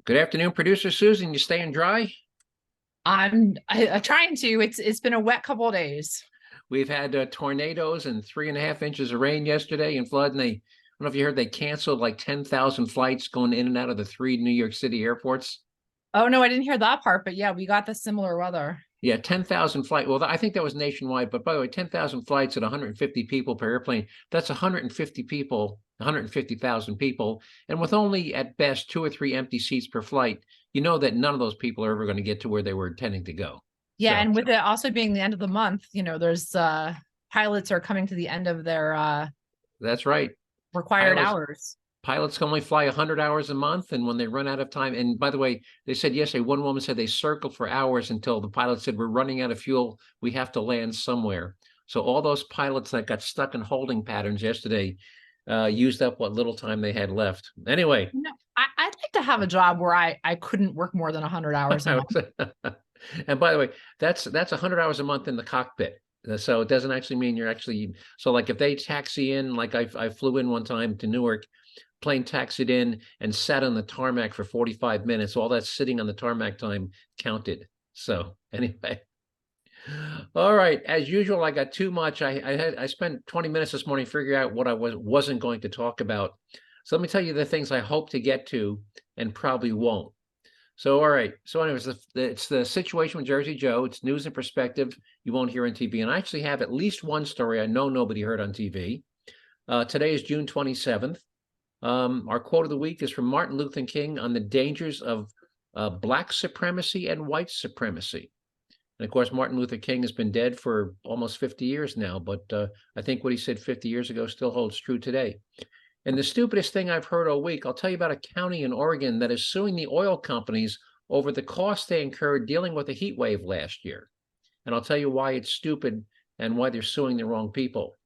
Good afternoon, producer Susan. You staying dry? I'm trying to. It's been a wet couple of days. We've had tornadoes and 3.5 inches of rain yesterday and flood. And I don't know if you heard, they canceled like 10,000 flights going in and out of the three New York City airports. Oh no, I didn't hear that part, but yeah, we got the similar weather. Yeah, 10,000 flights. Well, I think that was nationwide. But by the way, 10,000 flights at 150 people per airplane. That's 150 people, 150,000 people. And with only at best 2 or 3 empty seats per flight, you know that none of those people are ever going to get to where they were intending to go. Yeah, So and with it also being the end of the month, there's pilots are coming to the end of their that's right. required hours. Pilots can only fly 100 hours a month, and when they run out of time, and by the way, they said yesterday, one woman said they circled for hours until the pilot said, we're running out of fuel, we have to land somewhere. So all those pilots that got stuck in holding patterns yesterday used up what little time they had left. Anyway. I'd like to have a job where I couldn't work more than 100 hours a month. And by the way, that's 100 hours a month in the cockpit. So it doesn't actually mean you're actually, so like if they taxi in, like I flew in one time to Newark, plane taxied in and sat on the tarmac for 45 minutes. All that sitting on the tarmac time counted. So anyway, all right. As usual, I got too much. I spent 20 minutes this morning figuring out what I wasn't going to talk about. So let me tell you the things I hope to get to and probably won't. So, all right. So anyways, it's the situation with Jerzee Joe. It's news and perspective you won't hear on TV. And I actually have at least one story I know nobody heard on TV. Today is June 27th. Our quote of the week is from Martin Luther King on the dangers of Black supremacy and white supremacy. And of course, Martin Luther King has been dead for almost 50 years now, but I think what he said 50 years ago still holds true today. And the stupidest thing I've heard all week, I'll tell you about a county in Oregon that is suing the oil companies over the costs they incurred dealing with a heat wave last year. And I'll tell you why it's stupid and why they're suing the wrong people.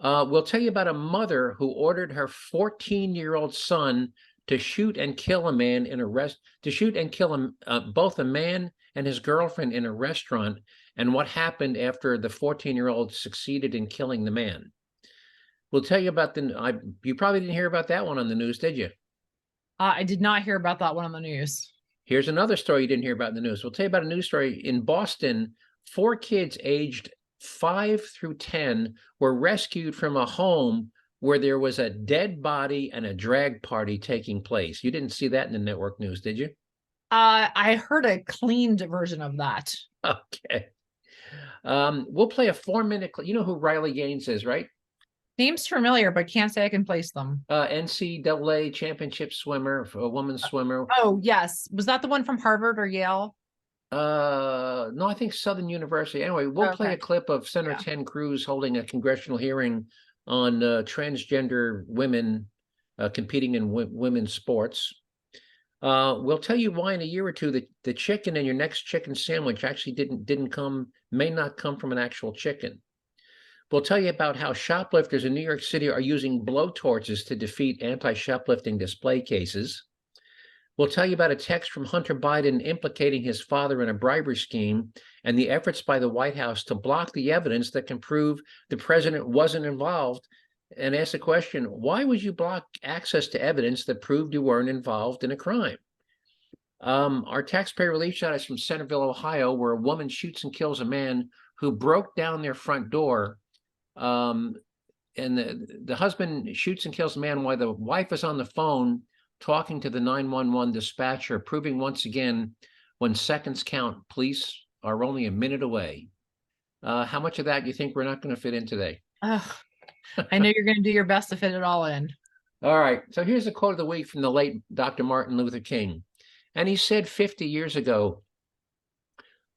We'll tell you about a mother who ordered her 14-year-old son to shoot and kill a man in both a man and his girlfriend in a restaurant, and what happened after the 14-year-old succeeded in killing the man. We'll tell you about you probably didn't hear about that one on the news, did you? I did not hear about that one on the news. Here's another story you didn't hear about in the news. We'll tell you about a news story in Boston. 4 kids aged 5 through 10 were rescued from a home where there was a dead body and a drag party taking place. You didn't see that in the network news, did you? I heard a cleaned version of that. Okay. We'll play a 4-minute clip. You know who Riley Gaines is, right? Name's familiar, but can't say I can place them. NCAA championship swimmer, a women's swimmer. Oh, yes. Was that the one from Harvard or Yale? No, I think Southern University. Anyway, we'll play a clip of Senator Ted Cruz holding a congressional hearing on transgender women competing in women's sports. We'll tell you why in a year or two the chicken in your next chicken sandwich actually may not come from an actual chicken. We'll tell you about how shoplifters in New York City are using blowtorches to defeat anti-shoplifting display cases. We'll tell you about a text from Hunter Biden implicating his father in a bribery scheme and the efforts by the White House to block the evidence that can prove the president wasn't involved, and ask the question, why would you block access to evidence that proved you weren't involved in a crime? Our taxpayer relief shot is from Centerville, Ohio, where a woman shoots and kills a man who broke down their front door. And the husband shoots and kills the man while the wife is on the phone talking to the 911 dispatcher, proving once again, when seconds count, police are only a minute away. How much of that you think we're not going to fit in today? I know you're going to do your best to fit it all in. All right. So here's a quote of the week from the late Dr. Martin Luther King. And he said 50 years ago,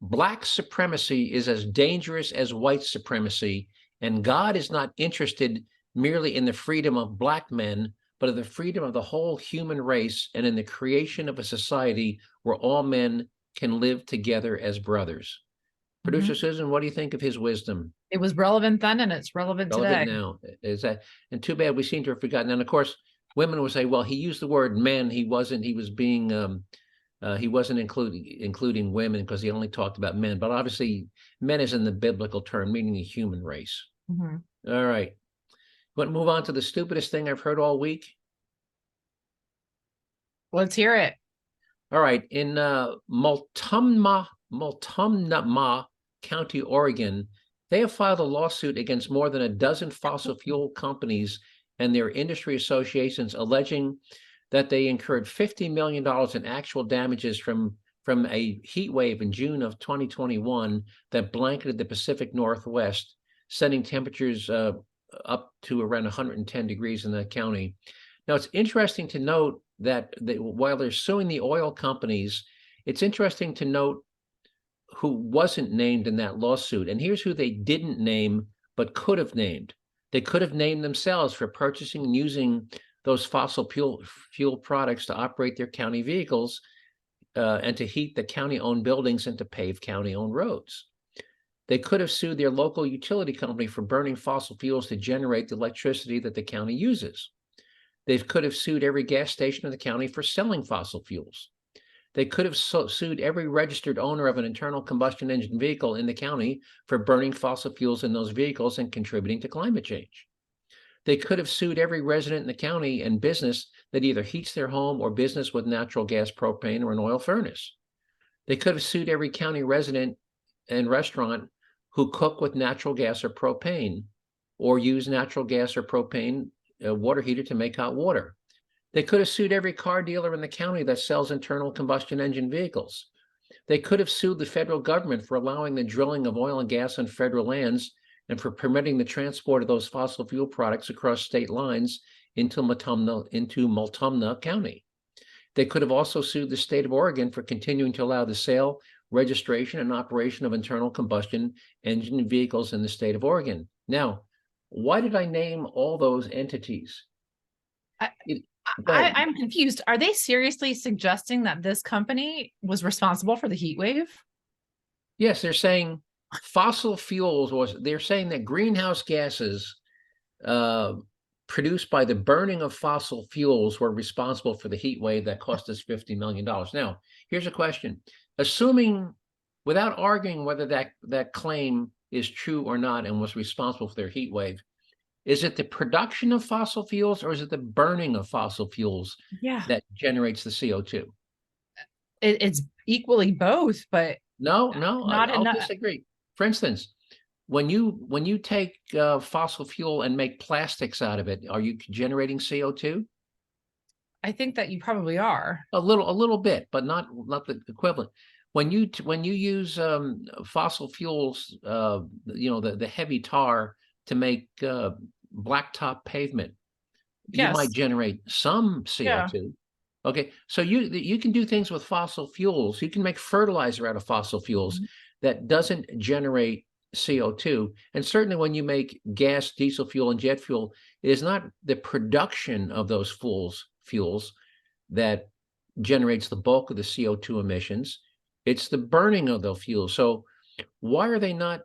Black supremacy is as dangerous as white supremacy, and God is not interested merely in the freedom of Black men, but of the freedom of the whole human race and in the creation of a society where all men can live together as brothers. Producer Susan, what do you think of his wisdom? It was relevant then, and it's relevant today. Now. Is that, and too bad we seem to have forgotten. And of course, women will say, well, he used the word men. He wasn't including women because he only talked about men. But obviously, men is in the biblical term, meaning the human race. All right. Want to move on to the stupidest thing I've heard all week? Let's hear it. All right. In Multnomah County, Oregon, they have filed a lawsuit against more than a dozen fossil fuel companies and their industry associations, alleging that they incurred $50 million in actual damages from a heat wave in June of 2021 that blanketed the Pacific Northwest, sending temperatures up to around 110 degrees in that county. Now, it's interesting to note that while they're suing the oil companies, it's interesting to note who wasn't named in that lawsuit. And here's who they didn't name, but could have named. They could have named themselves for purchasing and using those fossil fuel products to operate their county vehicles and to heat the county-owned buildings and to pave county-owned roads. They could have sued their local utility company for burning fossil fuels to generate the electricity that the county uses. They could have sued every gas station in the county for selling fossil fuels. They could have sued every registered owner of an internal combustion engine vehicle in the county for burning fossil fuels in those vehicles and contributing to climate change. They could have sued every resident in the county and business that either heats their home or business with natural gas, propane, or an oil furnace. They could have sued every county resident and restaurant who cook with natural gas or propane, or use natural gas or propane water heater to make hot water. They could have sued every car dealer in the county that sells internal combustion engine vehicles. They could have sued the federal government for allowing the drilling of oil and gas on federal lands and for permitting the transport of those fossil fuel products across state lines into Multnomah County. They could have also sued the state of Oregon for continuing to allow the sale, registration, and operation of internal combustion engine vehicles in the state of Oregon. Now, why did I name all those entities? I'm confused. Are they seriously suggesting that this company was responsible for the heat wave? Yes, they're saying fossil fuels they're saying that greenhouse gases produced by the burning of fossil fuels were responsible for the heat wave that cost us $50 million. Now, here's a question. Assuming, without arguing whether that claim is true or not and was responsible for their heat wave, is it the production of fossil fuels or is it the burning of fossil fuels that generates the CO2? It's equally both, but no, I'll enough. disagree. For instance, when you take fossil fuel and make plastics out of it, are you generating CO2? I think that you probably are. A little bit, but not the equivalent. When you use fossil fuels, the heavy tar to make blacktop pavement, you might generate some CO2. Yeah. Okay, so you can do things with fossil fuels. You can make fertilizer out of fossil fuels that doesn't generate CO2. And certainly when you make gas, diesel fuel, and jet fuel, it is not the production of those fuels that generates the bulk of the CO2 emissions. It's the burning of the fuels. So why are they not?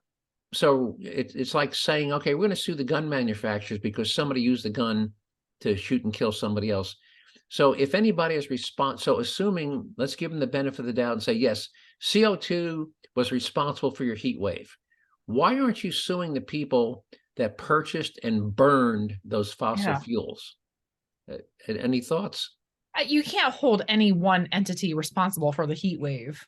So it's like saying, okay, we're going to sue the gun manufacturers because somebody used the gun to shoot and kill somebody else. So if anybody is so assuming, let's give them the benefit of the doubt and say, yes, CO2 was responsible for your heat wave. Why aren't you suing the people that purchased and burned those fossil fuels? Any thoughts? You can't hold any one entity responsible for the heat wave.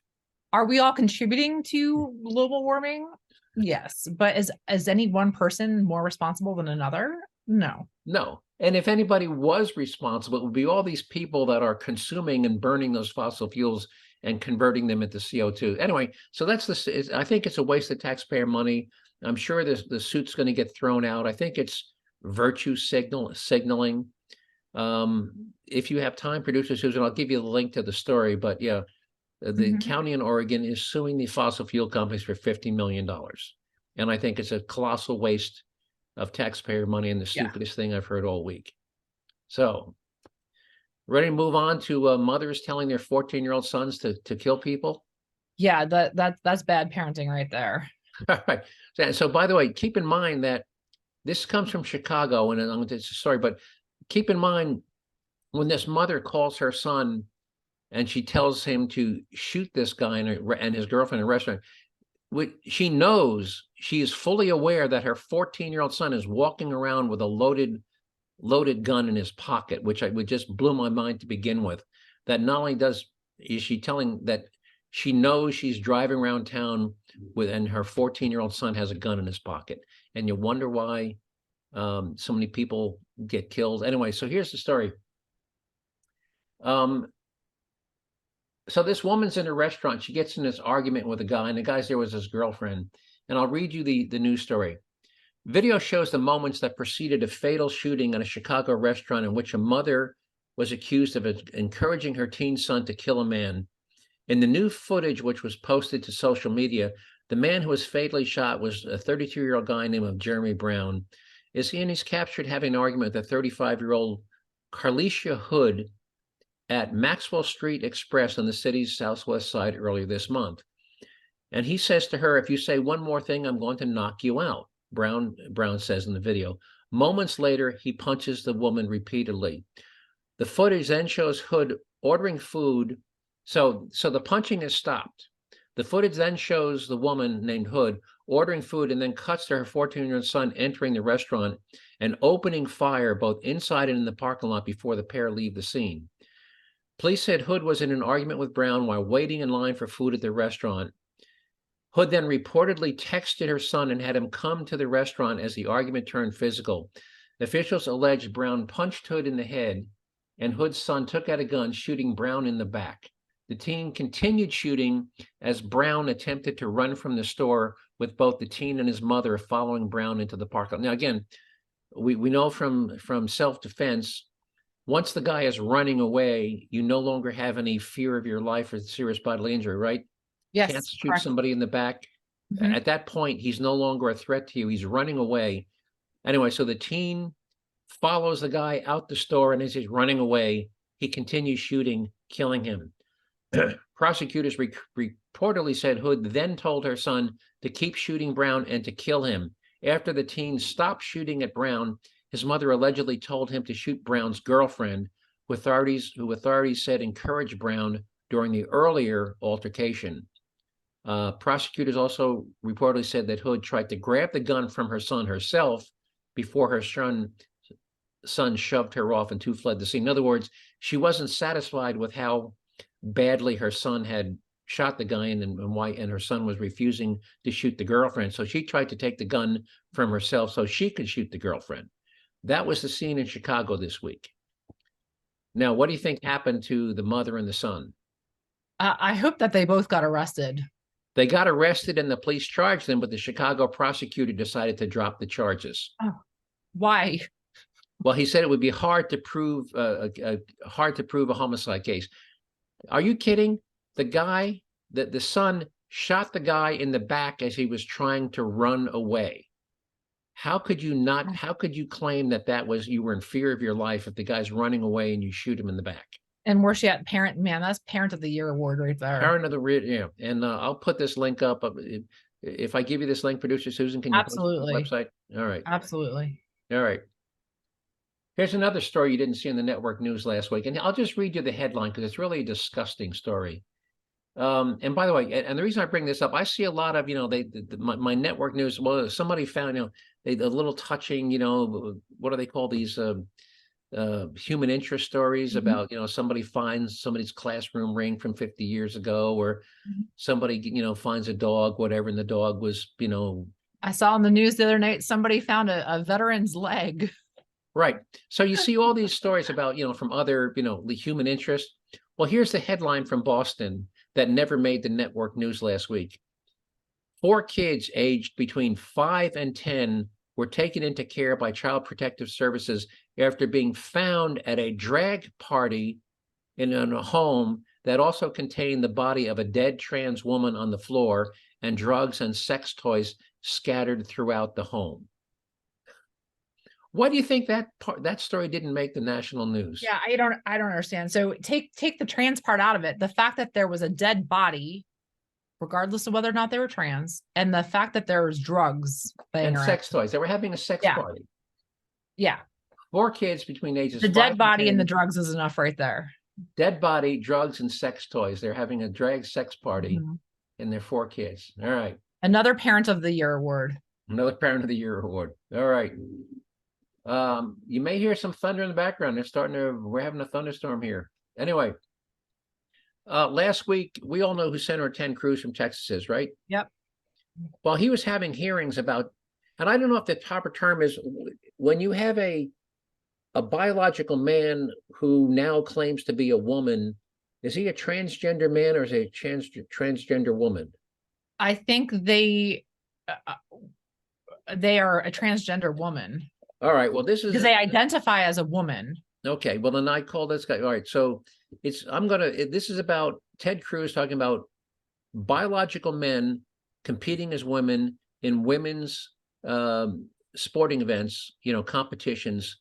Are we all contributing to global warming? Yes. But is any one person more responsible than another? No. And if anybody was responsible, it would be all these people that are consuming and burning those fossil fuels and converting them into CO2. Anyway, so I think it's a waste of taxpayer money. I'm sure the suit's going to get thrown out. I think it's virtue signaling. If you have time, producer Susan, I'll give you the link to the story. But yeah, the county in Oregon is suing the fossil fuel companies for $50 million. And I think it's a colossal waste of taxpayer money and the stupidest thing I've heard all week. So, ready to move on to mothers telling their 14-year-old sons to kill people? Yeah, that's bad parenting right there. All right. So, by the way, keep in mind that this comes from Chicago, and it's a story, but keep in mind when this mother calls her son and she tells him to shoot this guy and his girlfriend in a restaurant, she knows, she is fully aware that her 14-year-old son is walking around with a loaded gun in his pocket, which just blew my mind to begin with. that not only is she telling that she knows she's driving around town and her 14-year-old son has a gun in his pocket. And you wonder why so many people get killed. Anyway, so here's the story. So this woman's in a restaurant. She gets in this argument with a guy, and the guy's there was his girlfriend. And I'll read you the news story. Video shows the moments that preceded a fatal shooting at a Chicago restaurant in which a mother was accused of encouraging her teen son to kill a man. In the new footage, which was posted to social media, the man who was fatally shot was a 32-year-old guy named Jeremy Brown. He's captured having an argument with a 35-year-old Carlicia Hood at Maxwell Street Express on the city's southwest side earlier this month. And he says to her, "If you say one more thing, I'm going to knock you out," Brown says in the video. Moments later, he punches the woman repeatedly. The footage then shows Hood ordering food. So the punching is stopped. The footage then shows the woman named Hood ordering food and then cuts to her 14-year-old son entering the restaurant and opening fire both inside and in the parking lot before the pair leave the scene. Police said Hood was in an argument with Brown while waiting in line for food at the restaurant. Hood then reportedly texted her son and had him come to the restaurant as the argument turned physical. Officials alleged Brown punched Hood in the head, and Hood's son took out a gun, shooting Brown in the back. The teen continued shooting as Brown attempted to run from the store, with both the teen and his mother following Brown into the parking lot. Now, again, we know from self-defense, once the guy is running away, you no longer have any fear of your life or serious bodily injury, right? Yes. Can't shoot somebody in the back. Mm-hmm. At that point, he's no longer a threat to you. He's running away. Anyway, so the teen follows the guy out the store, and as he's running away, he continues shooting, killing him. Prosecutors reportedly said Hood then told her son to keep shooting Brown and to kill him. After the teen stopped shooting at Brown, his mother allegedly told him to shoot Brown's girlfriend, who authorities said encouraged Brown during the earlier altercation. Prosecutors also reportedly said that Hood tried to grab the gun from her son herself before her son shoved her off and two fled the scene. In other words, she wasn't satisfied with how badly her son had shot the guy and her son was refusing to shoot the girlfriend. So she tried to take the gun from herself so she could shoot the girlfriend. That was the scene in Chicago this week. Now, what do you think happened to the mother and the son? I hope that they both got arrested. They got arrested and the police charged them, but the Chicago prosecutor decided to drop the charges. Oh, why? Well, he said it would be hard to prove a homicide case. Are you kidding? The son shot the guy in the back as he was trying to run away. How could you claim that you were in fear of your life if the guy's running away and you shoot him in the back? And where's she at? That's Parent of the Year award right there. Parent of the Year, yeah. And I'll put this link up. If I give you this link, producer Susan, can you post it on the website? All right. Absolutely. All right. Here's another story you didn't see in the network news last week. And I'll just read you the headline because it's really a disgusting story. And by the way, and the reason I bring this up, I see a lot of, my network news. Well, somebody found, a little touching, what do they call these human interest stories about, somebody finds somebody's classroom ring from 50 years ago, or somebody, finds a dog, whatever, and the dog was, I saw on the news the other night, somebody found a veteran's leg. Right. So you see all these stories about, from other, the human interest. Well, here's the headline from Boston that never made the network news last week. 4 kids aged between 5 and 10 were taken into care by Child Protective Services after being found at a drag party in a home that also contained the body of a dead trans woman on the floor and drugs and sex toys scattered throughout the home. Why do you think that story didn't make the national news? Yeah, I don't understand. So take the trans part out of it. The fact that there was a dead body, regardless of whether or not they were trans, and the fact that there was drugs and sex toys. They were having a sex party. Yeah. 4 kids between ages. The dead body and the drugs is enough right there. Dead body, drugs, and sex toys. They're having a drag sex party, and they're 4 kids. All right. Another Parent of the Year award. Another Parent of the Year award. All right. You may hear some thunder in the background. We're having a thunderstorm here. Anyway, Last week, we all know who Senator Ted Cruz from Texas is, right? Yep. Well, he was having hearings about, and I don't know if the proper term is when you have a biological man who now claims to be a woman, is he a transgender man or is he a transgender woman? I think they are a transgender woman. All right. Well, this is because they identify as a woman. Okay. Well, then I call this guy. All right. So this is about Ted Cruz talking about biological men competing as women in women's sporting events, competitions.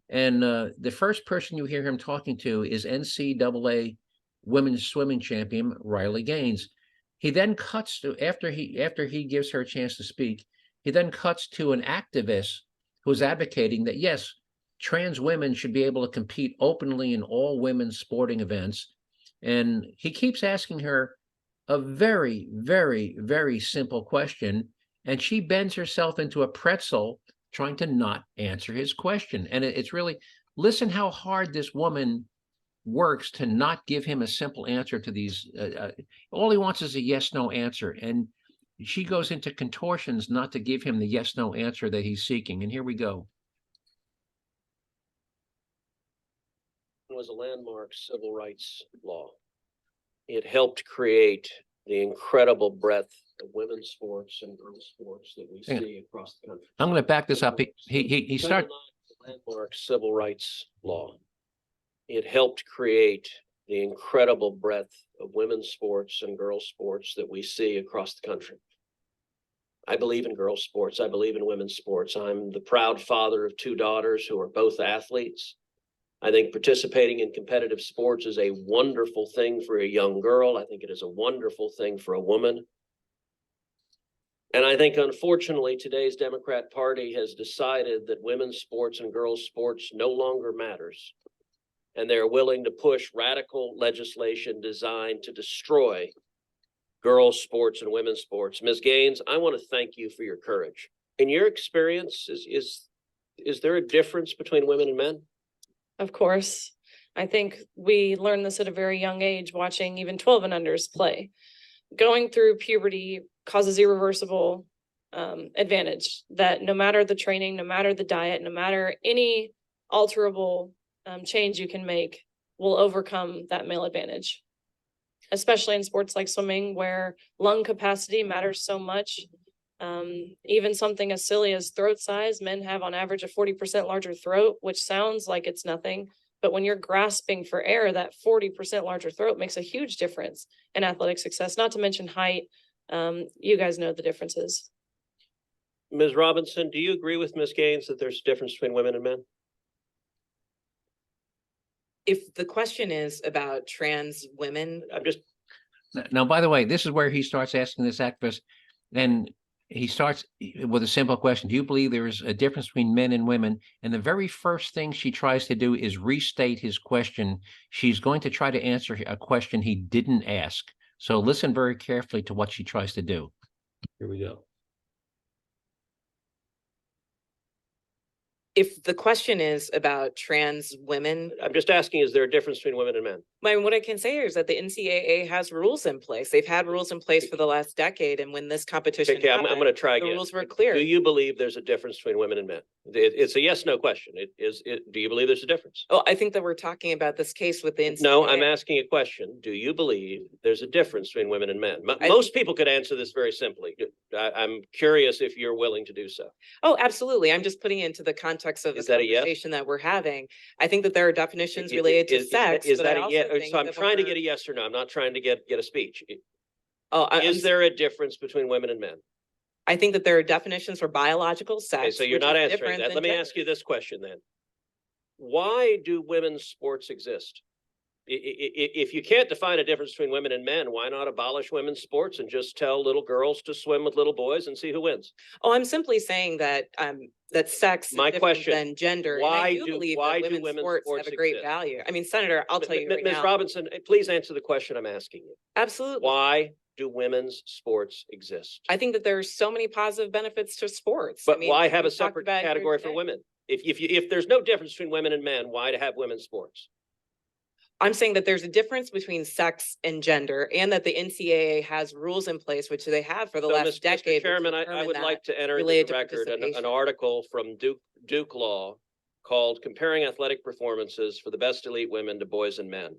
And the first person you hear him talking to is NCAA women's swimming champion Riley Gaines. He then cuts to after he gives her a chance to speak. He then cuts to an activist who's advocating that yes, trans women should be able to compete openly in all women's sporting events. And he keeps asking her a very, very, very simple question, and she bends herself into a pretzel trying to not answer his question. And it's really, listen how hard this woman works to not give him a simple answer to these. All he wants is a yes, no answer. And she goes into contortions not to give him the yes, no answer that he's seeking. And here we go. It was a landmark civil rights law. It helped create the incredible breadth of women's sports and girls' sports that we see across the country. I'm going to back this up. He started landmark civil rights law. It helped create the incredible breadth of women's sports and girls' sports that we see across the country. I believe in girls' sports. I believe in women's sports. I'm the proud father of 2 daughters who are both athletes. I think participating in competitive sports is a wonderful thing for a young girl. I think it is a wonderful thing for a woman. And I think, unfortunately, today's Democrat Party has decided that women's sports and girls' sports no longer matters. And they're willing to push radical legislation designed to destroy girls' sports and women's sports. Ms. Gaines, I want to thank you for your courage. In your experience, is there a difference between women and men? Of course. I think we learned this at a very young age, watching even 12 and unders play. Going through puberty causes irreversible advantage that no matter the training, no matter the diet, no matter any alterable change you can make will overcome that male advantage, especially in sports like swimming where lung capacity matters so much. Even something as silly as throat size, men have on average a 40% larger throat, which sounds like it's nothing. But when you're grasping for air, that 40% larger throat makes a huge difference in athletic success, not to mention height. You guys know the differences. Ms. Robinson, do you agree with Ms. Gaines that there's a difference between women and men? If the question is about trans women, I'm just now, by the way, this is where he starts asking this activist, and he starts with a simple question. Do you believe there is a difference between men and women? And the very first thing she tries to do is restate his question. She's going to try to answer a question he didn't ask. So listen very carefully to what she tries to do. Here we go. if the question is about trans women, I'm just asking, is there a difference between women and men? I mean, what I can say is that the NCAA has rules in place. They've had rules in place for the last decade. And when this competition Okay, I'm happened, going to try the again. rules were clear. Do you believe there's a difference between women and men? It's a yes, no question. Do you believe there's a difference? Oh, I think that we're talking about this case with the NCAA. No, I'm asking a question. Do you believe there's a difference between women and men? Most people could answer this very simply. I'm curious if you're willing to do so. Oh, absolutely. I'm just putting it into the context of Is the that a yes? conversation that we're having. I think that there are definitions related to sex. Is but that I a also yes? think So I'm that trying to we're- get a yes or no. I'm not trying to get a speech. Oh, Is there a difference between women and men? I think that there are definitions for biological sex. Okay, so you're which not is answering different that. than Let me gender. ask you this question then. Why do women's sports exist? If you can't define a difference between women and men, why not abolish women's sports and just tell little girls to swim with little boys and see who wins? Oh, I'm simply saying that that sex My is different question, than gender. why and I do do- believe why that do women's women's sports sports have a great exist? value. I mean, Senator, I'll tell you right Ms. now. Robinson, please answer the question I'm asking you. Absolutely. Why do women's sports exist? I think that there's so many positive benefits to sports. But I mean, why have a we've talked separate about it here category for today. women? If there's no difference between women and men, why to have women's sports? I'm saying that there's a difference between sex and gender, and that the NCAA has rules in place, which they have for the So, last decade. Mr. Chairman, I determine would that like to enter into related the to record an participation. article from Duke Law called Comparing Athletic Performances for the Best Elite Women to Boys and Men.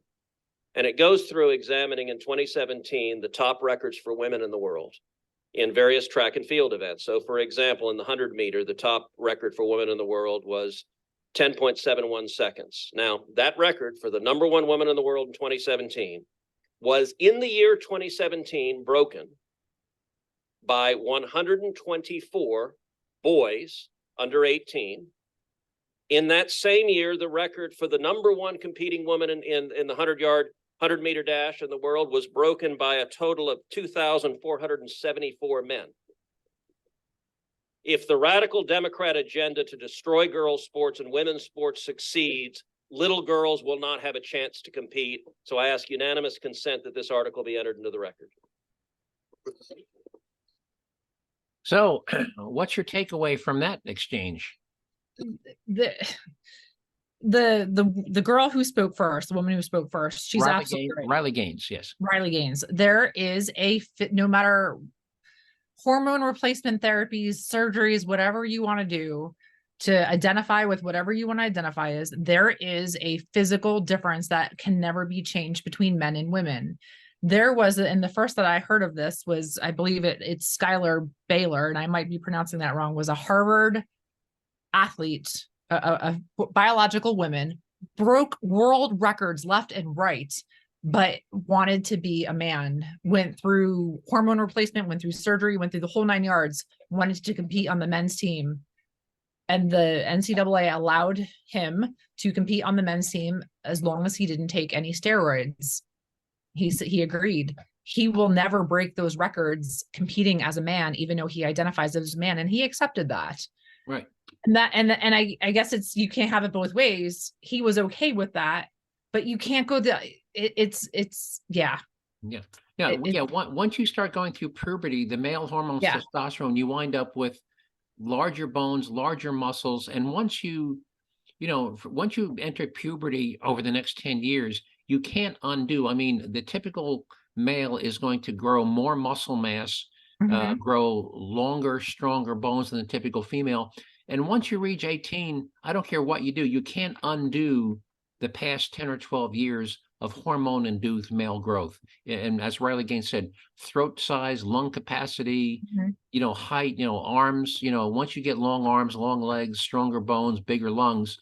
And it goes through examining in 2017 the top records for women in the world in various track and field events. So, for example, in the 100 meter, the top record for women in the world was 10.71 seconds. Now, that record for the number one woman in the world in 2017 was in the year 2017 broken by 124 boys under 18. In that same year, the record for the number one competing woman in the 100 meter dash in the world was broken by a total of 2,474 men. If the radical Democrat agenda to destroy girls' sports and women's sports succeeds, little girls will not have a chance to compete. So I ask unanimous consent that this article be entered into the record. So what's your takeaway from that exchange? The girl who spoke first, the woman who spoke first, she's absolutely right. Riley Gaines, yes. Riley Gaines. There is a fit, no matter hormone replacement therapies, surgeries, whatever you want to do to identify with whatever you want to identify as, there is a physical difference that can never be changed between men and women. There was, and the first that I heard of this was, I believe it's Skylar Baylor, and I might be pronouncing that wrong, was a Harvard athlete, a biological woman, broke world records left and right, but wanted to be a man, went through hormone replacement, went through surgery, went through the whole 9 yards, wanted to compete on the men's team. And the NCAA allowed him to compete on the men's team as long as he didn't take any steroids. He agreed. He will never break those records competing as a man, even though he identifies as a man, and he accepted that. Right. And I guess it's, you can't have it both ways. He was okay with that, but you can't go yeah. Once you start going through puberty, the male hormone testosterone, you wind up with larger bones, larger muscles, and once you enter puberty over the next 10 years, you can't undo. I mean, the typical male is going to grow more muscle mass, grow longer, stronger bones than the typical female. And once you reach 18, I don't care what you do, you can't undo the past 10 or 12 years of hormone-induced male growth. And as Riley Gaines said, throat size, lung capacity, height, arms, once you get long arms, long legs, stronger bones, bigger lungs,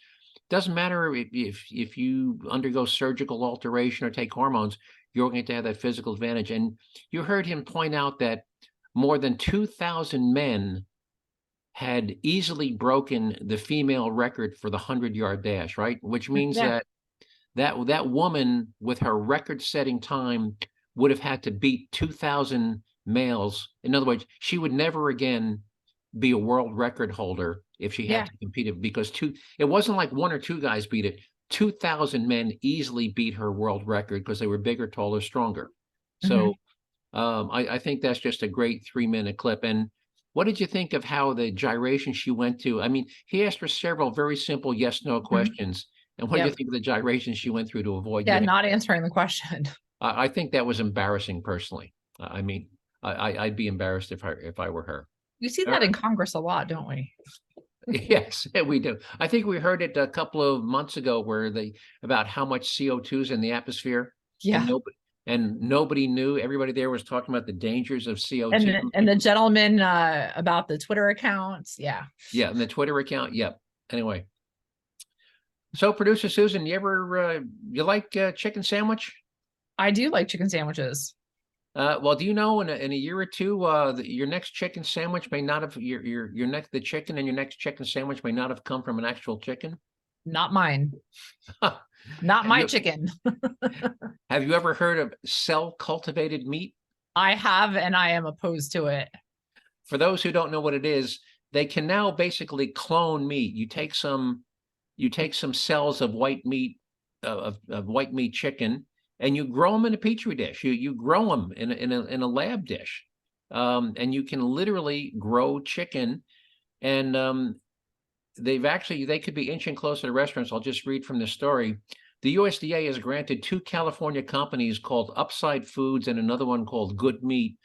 doesn't matter if you undergo surgical alteration or take hormones, you're going to have that physical advantage. And you heard him point out that more than 2,000 men had easily broken the female record for the 100-yard dash, right? Which means that woman with her record-setting time would have had to beat 2,000 males. In other words, she would never again be a world record holder if she had to compete it, because it wasn't like one or two guys beat it. 2,000 men easily beat her world record because they were bigger, taller, stronger. So I think that's just a great 3-minute clip. And what did you think of how the gyration she went to? I mean, he asked her several very simple yes/no questions. And what do you think of the gyration she went through to avoid? Not answering the question. I think that was embarrassing personally. I mean, I'd be embarrassed if I were her. You see that in Congress a lot, don't we? Yes, we do. I think we heard it a couple of months ago about how much CO2 is in the atmosphere. Yeah. And nobody knew. Everybody there was talking about the dangers of CO2. And the gentleman about the Twitter accounts. Yeah. Yeah, and the Twitter account. Yep. Anyway. So, producer Susan, you like chicken sandwich? I do like chicken sandwiches. Well, do you know in a year or two, your next chicken sandwich may not have the chicken in your next chicken sandwich may not have come from an actual chicken? Not mine. Not my chicken. Have you ever heard of cell-cultivated meat? I have, and I am opposed to it. For those who don't know what it is, they can now basically clone meat. You take some cells of white meat, of white meat chicken, and you grow them in a petri dish. You grow them in a lab dish, and you can literally grow chicken. And they could be inching closer to restaurants. I'll just read from the story. The USDA has granted 2 California companies called Upside Foods and another one called Good Meat,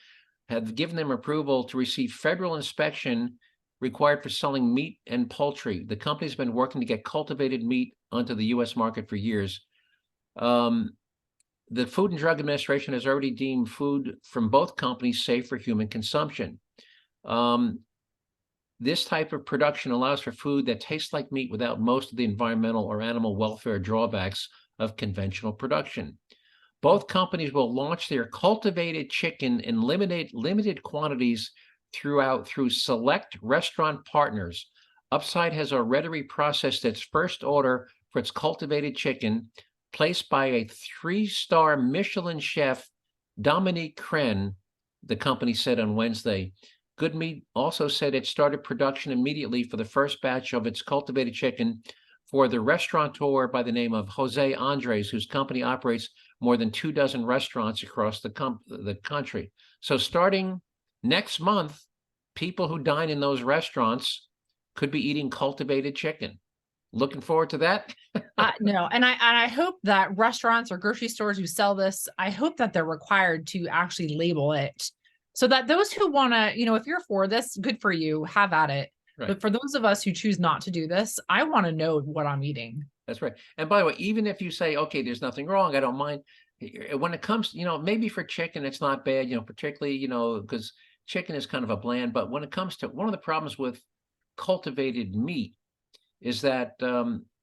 have given them approval to receive federal inspection required for selling meat and poultry. The company's been working to get cultivated meat onto the U.S. market for years. The Food and Drug Administration has already deemed food from both companies safe for human consumption. This type of production allows for food that tastes like meat without most of the environmental or animal welfare drawbacks of conventional production. Both companies will launch their cultivated chicken in limited quantities through select restaurant partners. Upside has already processed its first order for its cultivated chicken, placed by a 3-star Michelin chef, Dominique Crenn, the company said on Wednesday. Good Meat also said it started production immediately for the first batch of its cultivated chicken for the restaurateur by the name of Jose Andres, whose company operates more than 24 restaurants across the country. So starting next month, people who dine in those restaurants could be eating cultivated chicken. Looking forward to that. No, and I hope that restaurants or grocery stores who sell this, I hope that they're required to actually label it, so that those who want to, if you're for this, good for you, have at it. Right. But for those of us who choose not to do this, I want to know what I'm eating. That's right. And by the way, even if you say, okay, there's nothing wrong, I don't mind. When it comes, maybe for chicken, it's not bad, particularly, because chicken is kind of a bland. But when it comes to one of the problems with cultivated meat is that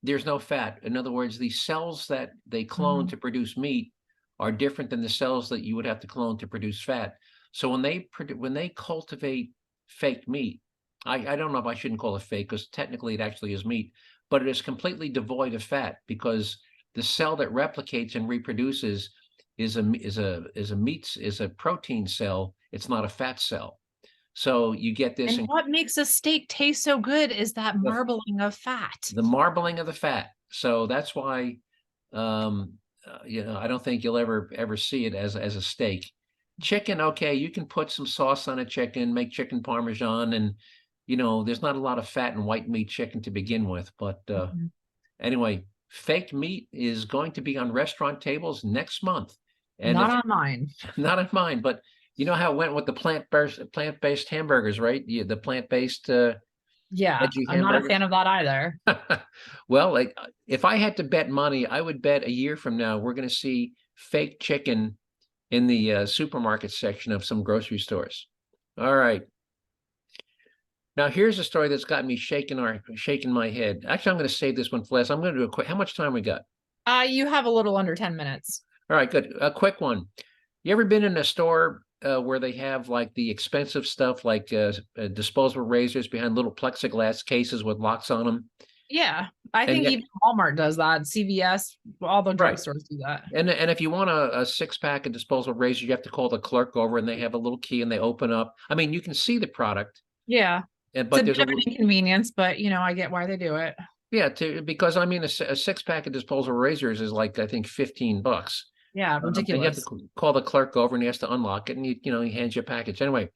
there's no fat. In other words, the cells that they clone to produce meat are different than the cells that you would have to clone to produce fat. So when they cultivate fake meat, I don't know if I shouldn't call it fake, because technically it actually is meat, but it is completely devoid of fat, because the cell that replicates and reproduces is a protein cell. It's not a fat cell. So you get this. And what makes a steak taste so good is that marbling of fat. The marbling of the fat. So that's why, I don't think you'll ever see it as a steak. Chicken, okay, you can put some sauce on a chicken, make chicken parmesan, and there's not a lot of fat in white meat chicken to begin with. But anyway, fake meat is going to be on restaurant tables next month. And not on mine. Not on mine, but you know how it went with the plant-based hamburgers, right? The plant-based yeah, I'm not a fan of that either. Well, like if I had to bet money, I would bet a year from now we're going to see fake chicken in the supermarket section of some grocery stores. All right. Now here's a story that's got me shaking my head. Actually, I'm going to save this one for last. I'm going to do a quick. How much time we got? You have a little under 10 minutes. All right, good. A quick one. You ever been in a store where they have like the expensive stuff, like disposable razors behind little plexiglass cases with locks on them? Yeah, I think even Walmart does that. CVS, all the drugstores do that. And if you want a 6-pack of disposable razors, you have to call the clerk over, and they have a little key, and they open up. I mean, you can see the product. Yeah, but there's an inconvenience, but I get why they do it. Yeah, because I mean, a 6-pack of disposable razors is like, I think, $15. Yeah, ridiculous. And you have to call the clerk over, and he has to unlock it, and he hands you a package. Anyway,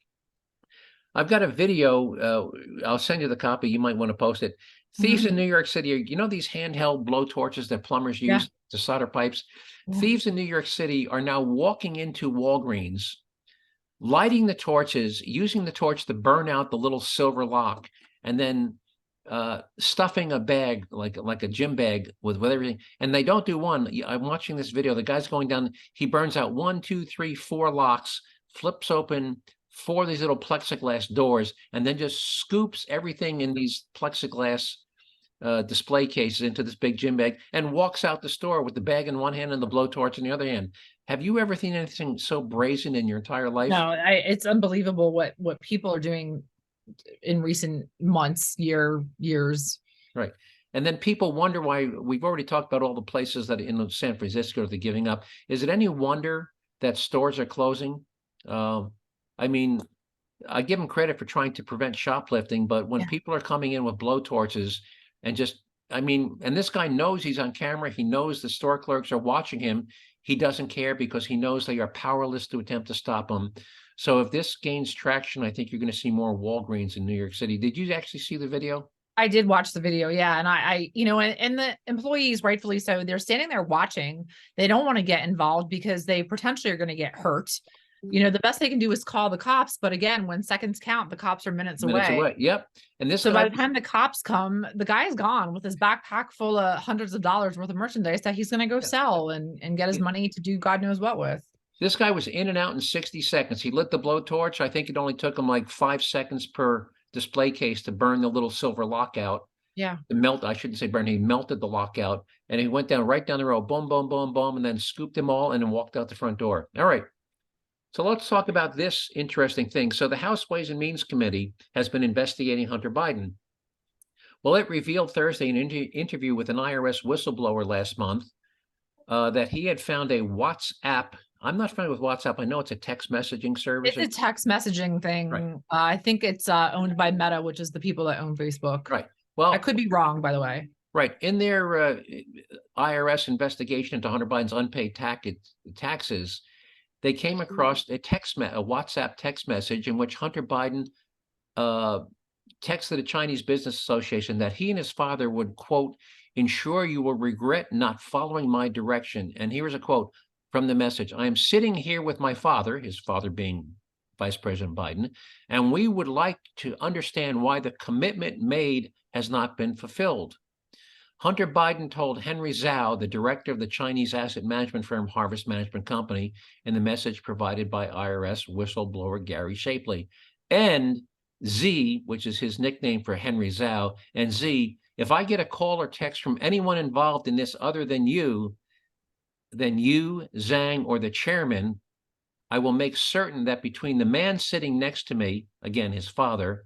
I've got a video. I'll send you the copy. You might want to post it. Thieves in New York City, these handheld blow torches that plumbers use to solder pipes? Yeah. Thieves in New York City are now walking into Walgreens, lighting the torches, using the torch to burn out the little silver lock, and then stuffing a bag, like a gym bag with everything. And they don't do one. I'm watching this video. The guy's going down. He burns out 1, 2, 3, 4 locks, flips open 4 of these little plexiglass doors, and then just scoops everything in these plexiglass display cases into this big gym bag and walks out the store with the bag in one hand and the blowtorch in the other hand. Have you ever seen anything so brazen in your entire life? No, it's unbelievable what people are doing in recent months, years. Right. And then people wonder why. We've already talked about all the places that in San Francisco they're giving up. Is it any wonder that stores are closing? I mean, I give them credit for trying to prevent shoplifting, but when people are coming in with blowtorches and and this guy knows he's on camera. He knows the store clerks are watching him. He doesn't care because he knows they are powerless to attempt to stop him. So if this gains traction, I think you're going to see more Walgreens in New York City. Did you actually see the video? I did watch the video, yeah, and and the employees, rightfully so, they're standing there watching. They don't want to get involved because they potentially are going to get hurt. The best they can do is call the cops, but again, when seconds count, the cops are minutes away. Yep. And this So guy, by the time the cops come, the guy's gone with his backpack full of hundreds of dollars worth of merchandise that he's going to go sell and get his money to do God knows what with. this guy was in and out in 60 seconds. He lit the blowtorch. I think it only took him like 5 seconds per display case to burn the little silver lockout. Yeah. I shouldn't say burn. He melted the lockout, and he went right down the road, boom, boom, boom, boom, and then scooped them all and then walked out the front door. All right. So let's talk about this interesting thing. So the House Ways and Means Committee has been investigating Hunter Biden. Well, it revealed Thursday in an interview with an IRS whistleblower last month that he had found a WhatsApp. I'm not familiar with WhatsApp. I know it's a text messaging service. It's a text messaging thing. Right. I think it's owned by Meta, which is the people that own Facebook. Right. Well, I could be wrong, by the way. Right. In their IRS investigation into Hunter Biden's unpaid taxes, they came across a WhatsApp text message in which Hunter Biden texted a Chinese business association that he and his father would, quote, ensure you will regret not following my direction. And here's a quote from the message. I am sitting here with my father, his father being Vice President Biden, and we would like to understand why the commitment made has not been fulfilled. Hunter Biden told Henry Zhao, the director of the Chinese asset management firm Harvest Management Company, in the message provided by IRS whistleblower Gary Shapley. And Z, which is his nickname for Henry Zhao, and Z, if I get a call or text from anyone involved in this other than you, Zhang, or the chairman, I will make certain that between the man sitting next to me, again, his father,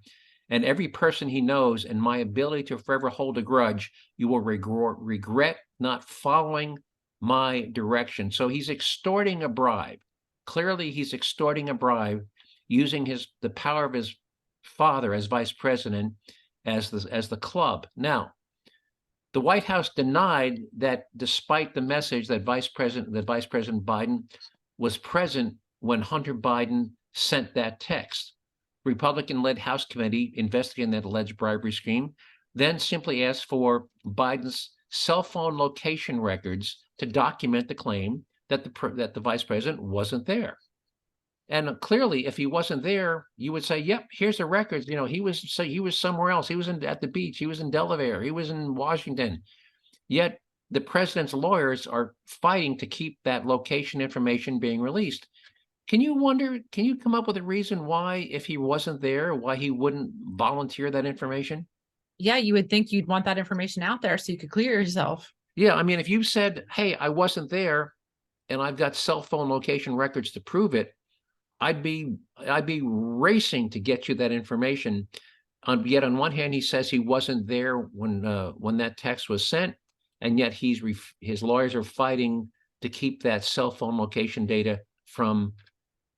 and every person he knows and my ability to forever hold a grudge, you will regret not following my direction. So he's extorting a bribe. Clearly, he's extorting a bribe using the power of his father as vice president as the club. Now, the White House denied that despite the message that Vice President Biden was present when Hunter Biden sent that text. Republican-led House committee investigating that alleged bribery scheme then simply asked for Biden's cell phone location records to document the claim that the vice president wasn't there. And clearly, if he wasn't there, you would say, "Yep, here's the records." He was somewhere else. He was at the beach. He was in Delaware. He was in Washington. Yet the president's lawyers are fighting to keep that location information being released. Can you come up with a reason why, if he wasn't there, why he wouldn't volunteer that information? Yeah, you would think you'd want that information out there so you could clear yourself. Yeah, I mean, if you said, "Hey, I wasn't there, and I've got cell phone location records to prove it," I'd be racing to get you that information. Yet on one hand, he says he wasn't there when that text was sent, and yet his lawyers are fighting to keep that cell phone location data from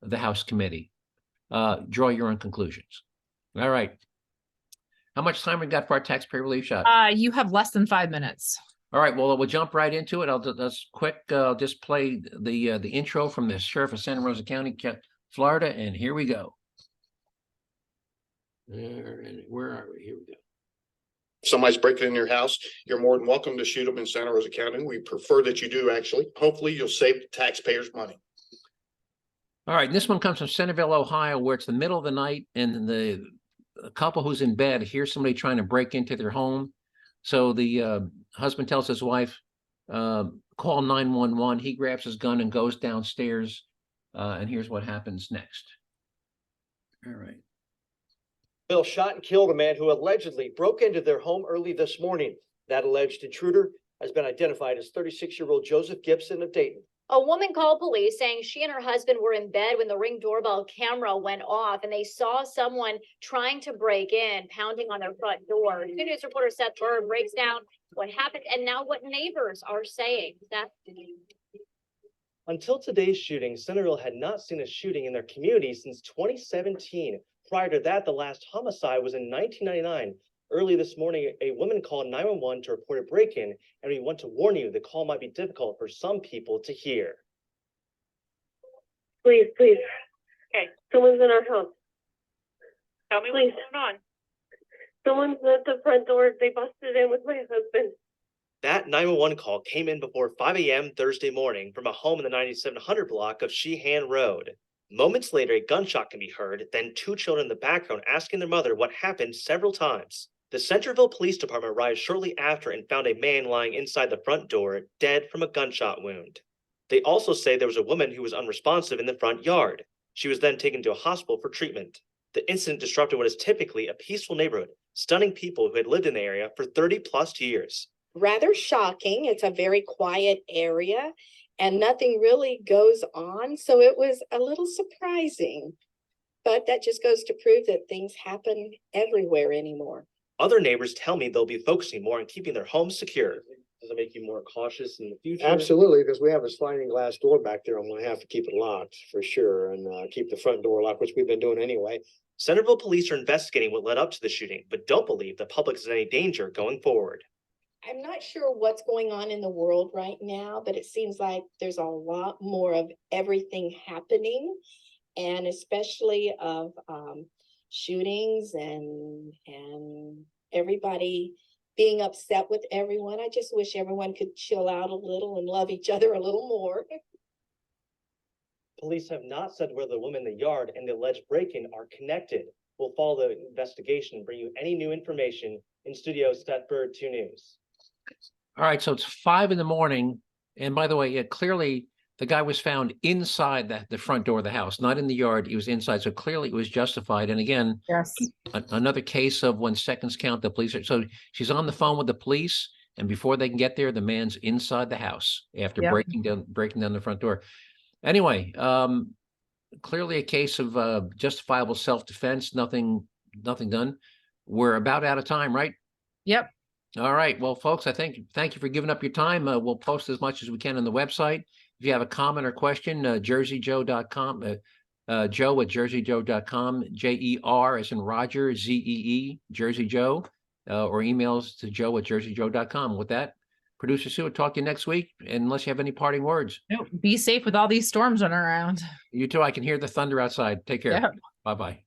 the House committee. Draw your own conclusions. All right. How much time we got for our taxpayer relief shot? You have less than 5 minutes. All right. Well, we'll jump right into it. I'll just play the intro from the sheriff of Santa Rosa County, Florida, and here we go. Where are we? Here we go. If somebody's breaking in your house, you're more than welcome to shoot them in Santa Rosa County. We prefer that you do, actually. Hopefully, you'll save the taxpayers money. All right. This one comes from Centerville, Ohio, where it's the middle of the night and the couple who's in bed hears somebody trying to break into their home. So the husband tells his wife, call 911. He grabs his gun and goes downstairs. And here's what happens next. All right. Bill shot and killed a man who allegedly broke into their home early this morning. That alleged intruder has been identified as 36-year-old Joseph Gibson of Dayton. A woman called police saying she and her husband were in bed when the Ring doorbell camera went off and they saw someone trying to break in, pounding on their front door. Good News reporter Seth Bird breaks down what happened and now what neighbors are saying. Until today's shooting, Centerville had not seen a shooting in their community since 2017. Prior to that, the last homicide was in 1999. Early this morning, a woman called 911 to report a break-in, and we want to warn you the call might be difficult for some people to hear. Please. Okay. Someone's in our house. Tell me what's going on. Someone's at the front door. They busted in with my husband. That 911 call came in before 5 a.m. Thursday morning from a home in the 9700 block of Sheehan Road. Moments later, a gunshot can be heard, then two children in the background asking their mother what happened several times. The Centerville Police Department arrived shortly after and found a man lying inside the front door, dead from a gunshot wound. They also say there was a woman who was unresponsive in the front yard. She was then taken to a hospital for treatment. The incident disrupted what is typically a peaceful neighborhood, stunning people who had lived in the area for 30+ years. Rather shocking. It's a very quiet area and nothing really goes on. So it was a little surprising, but that just goes to prove that things happen everywhere anymore. Other neighbors tell me they'll be focusing more on keeping their homes secure. Does it make you more cautious in the future? Absolutely, because we have a sliding glass door back there. I'm gonna have to keep it locked for sure and keep the front door locked, which we've been doing anyway. Centerville police are investigating what led up to the shooting, but don't believe the public is in any danger going forward. I'm not sure what's going on in the world right now, but it seems like there's a lot more of everything happening, and especially of shootings and everybody being upset with everyone. I just wish everyone could chill out a little and love each other a little more. Police have not said whether the woman in the yard and the alleged break-in are connected. We'll follow the investigation and bring you any new information. In studio, Seth Bird, 2 News. All right, so it's 5 a.m. And by the way, clearly the guy was found inside the front door of the house, not in the yard. He was inside. So clearly it was justified. And again, Yes. Another case of when seconds count, the police are, so she's on the phone with the police, and before they can get there, the man's inside the house after Yep. breaking down the front door. Anyway, clearly a case of justifiable self-defense, nothing done. We're about out of time, right? Yep. All right. Well, folks, thank you for giving up your time. We'll post as much as we can on the website. If you have a comment or question, JerzeeJoe.com, Joe at JerzeeJoe.com, JER as in Roger, ZEE, Jerzee Joe, or emails to Joe at JerzeeJoe.com. With that, Producer Sue, will talk to you next week, unless you have any parting words. Nope. Be safe with all these storms running around. You too. I can hear the thunder outside. Take care. Yeah. Bye-bye.